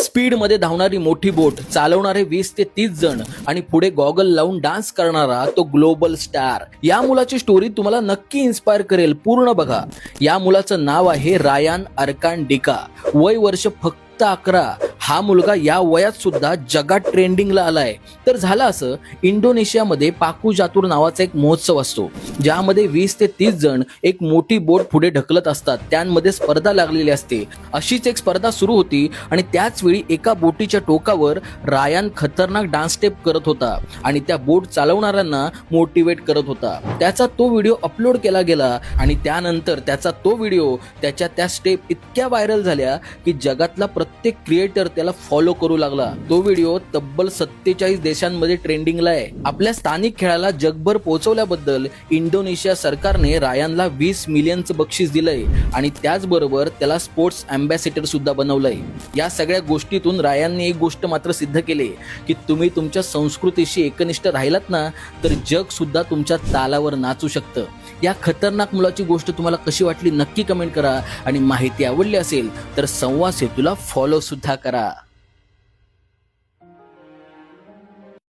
स्पीडमध्ये धावणारी मोठी बोट चालवणारे 20 ते 30 जण आणि पुढे गॉगल लावून डान्स करणारा तो ग्लोबल स्टार. या मुलाची स्टोरी तुम्हाला नक्की इन्स्पायर करेल. पूर्ण बघा. या मुलाचं नाव आहे रायान अरकानडिका. वय वर्ष फक्त 11. हा मुलगा या वयात सुद्धा जगात ट्रेंडिंगला आलाय. तर झालं असं, इंडोनेशियामध्ये पाकू जातूर नावाचा एक महोत्सव असतो, ज्यामध्ये 20 ते 30 जण एक मोठी बोट पुढे ढकलत असतात. त्यांमध्ये स्पर्धा लागलेली असते. अशीच एक स्पर्धा सुरू होती आणि त्याच वेळी एका बोटीच्या टोकावर रायान खतरनाक डान्स स्टेप करत होता आणि त्या बोट चालवणाऱ्यांना मोटिवेट करत होता. त्याचा तो व्हिडिओ अपलोड केला गेला आणि त्यानंतर त्याचा तो व्हिडिओ, त्याच्या त्या स्टेप इतक्या व्हायरल झाल्या की जगातला प्रत्येक क्रिएटर त्याला फॉलो करू लागला. तो व्हिडिओ तब्बल 47 देशांमध्ये ट्रेंडिंगला आहे. आपल्या स्थानिक खेळाला जगभर पोहोचवल्याबद्दल इंडोनेशिया सरकारने रायानला 20 मिलियनचं बक्षीस दिलंय आणि त्याचबरोबर त्याला स्पोर्ट्स अँबॅसेडर सुद्धा बनवलंय. या सगळ्या गोष्टीतून रायानने एक गोष्ट मात्र सिद्ध केली की तुम्ही तुमच्या संस्कृतीशी एकनिष्ठ राहिलात ना, तर जग सुद्धा तुमच्या तालावर नाचू शकतं. या खतरनाक मुलाची गोष्ट तुम्हाला कशी वाटली नक्की कमेंट करा आणि माहिती आवडली असेल तर संवाद सेतूला फॉलो सुद्धा करा.